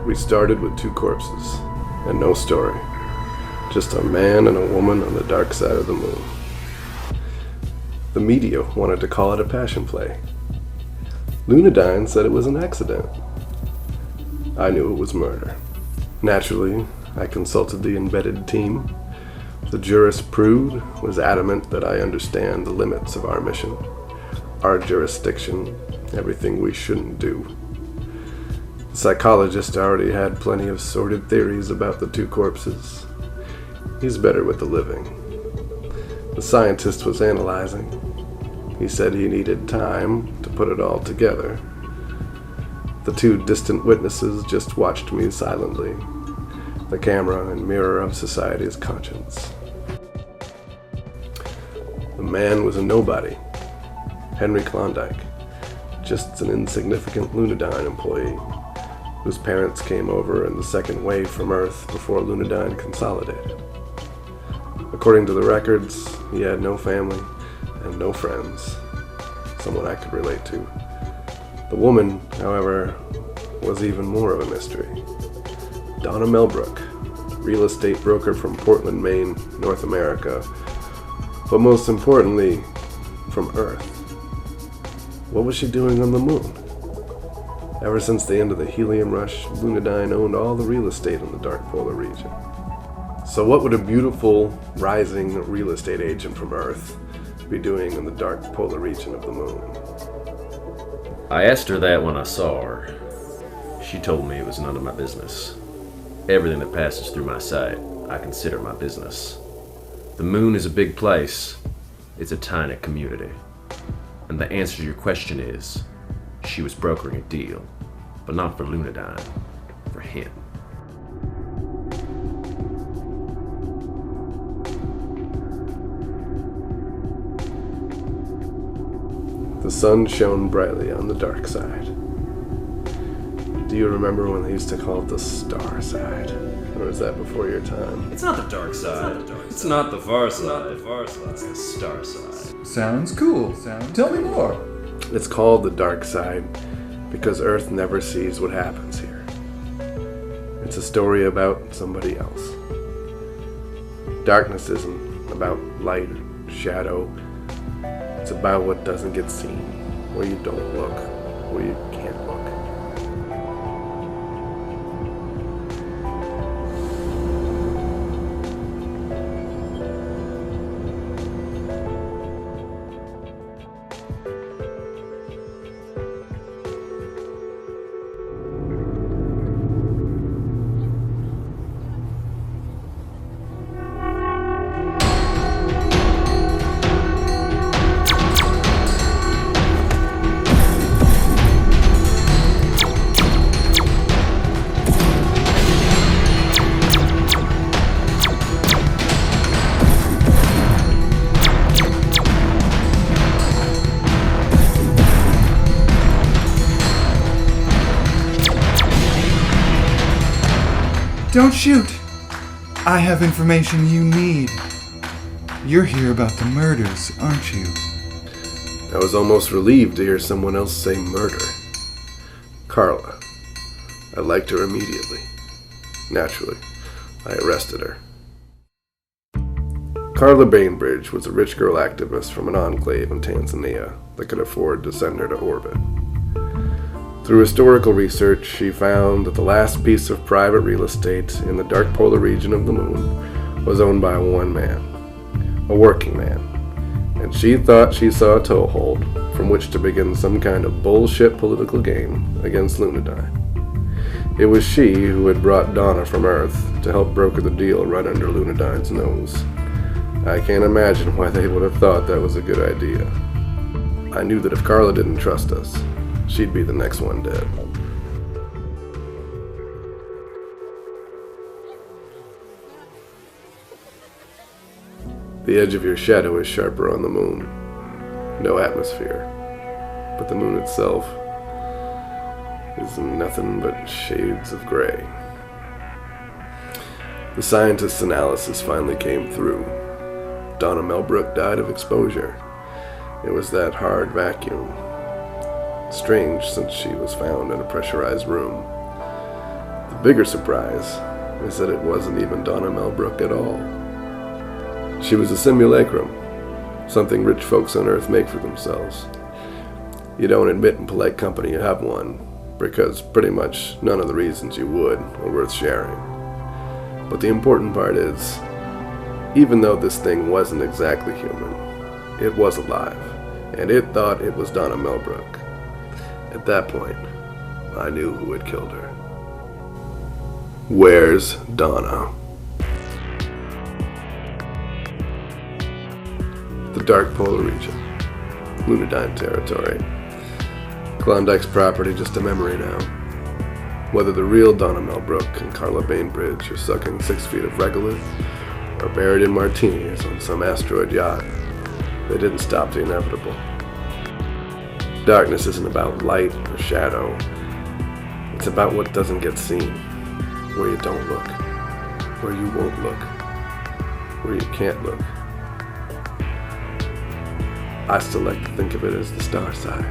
We started with 2 corpses, and no story. Just a man and a woman on the dark side of the moon. The media wanted to call it a passion play. Lunadyne said it was an accident. I knew it was murder. Naturally, I consulted the embedded team. The jurist Prude was adamant that I understand the limits of our mission, our jurisdiction, everything we shouldn't do. The psychologist already had plenty of sordid theories about the 2 corpses. He's better with the living. The scientist was analyzing. He said he needed time to put it all together. The 2 distant witnesses just watched me silently, the camera and mirror of society's conscience. The man was a nobody, Henry Klondike, just an insignificant Lunadyne employee, whose parents came over in the second wave from Earth before Lunadyne consolidated. According to the records, he had no family and no friends, someone I could relate to. The woman, however, was even more of a mystery. Donna Melbrook, real estate broker from Portland, Maine, North America, but most importantly, from Earth. What was she doing on the moon? Ever since the end of the helium rush, Lunadyne owned all the real estate in the dark polar region. So what would a beautiful, rising real estate agent from Earth be doing in the dark polar region of the moon? I asked her that when I saw her. She told me it was none of my business. Everything that passes through my sight, I consider my business. The moon is a big place. It's a tiny community. And the answer to your question is, she was brokering a deal, but not for Lunadyne, for him. The sun shone brightly on the dark side. Do you remember when they used to call it the star side? Or was that before your time? It's not the dark side. It's not the far side. It's the star side. Sounds cool. Tell me more. It's called the dark side because Earth never sees what happens here. It's a story about somebody else. Darkness isn't about light or shadow. It's about what doesn't get seen, where you don't look, where you can't look. Don't shoot! I have information you need. You're here about the murders, aren't you? I was almost relieved to hear someone else say murder. Carla. I liked her immediately. Naturally, I arrested her. Carla Bainbridge was a rich girl activist from an enclave in Tanzania that could afford to send her to orbit. Through historical research, she found that the last piece of private real estate in the dark polar region of the moon was owned by one man, a working man, and she thought she saw a toehold from which to begin some kind of bullshit political game against Lunadyne. It was she who had brought Donna from Earth to help broker the deal right under Lunadyne's nose. I can't imagine why they would have thought that was a good idea. I knew that if Carla didn't trust us, she'd be the next one dead. The edge of your shadow is sharper on the moon. No atmosphere. But the moon itself is nothing but shades of gray. The scientist's analysis finally came through. Donna Melbrook died of exposure. It was that hard vacuum. Strange, since she was found in a pressurized room. The Bigger surprise is that it wasn't even Donna Melbrook at all. She was a simulacrum, something rich folks on Earth make for themselves. You don't admit in polite company you have one, because pretty much none of the reasons you would are worth sharing. But the important part is, even though this thing wasn't exactly human, it was alive, and it thought it was Donna Melbrook. At that point, I knew who had killed her. Where's Donna? The Dark Polar region, Lunadyne territory. Klondike's property, just a memory now. Whether the real Donna Melbrook and Carla Bainbridge are sucking 6 feet of regolith or buried in martinis on some asteroid yacht, they didn't stop the inevitable. Darkness isn't about light or shadow. It's about what doesn't get seen, where you don't look, where you won't look, where you can't look. I still like to think of it as the star side.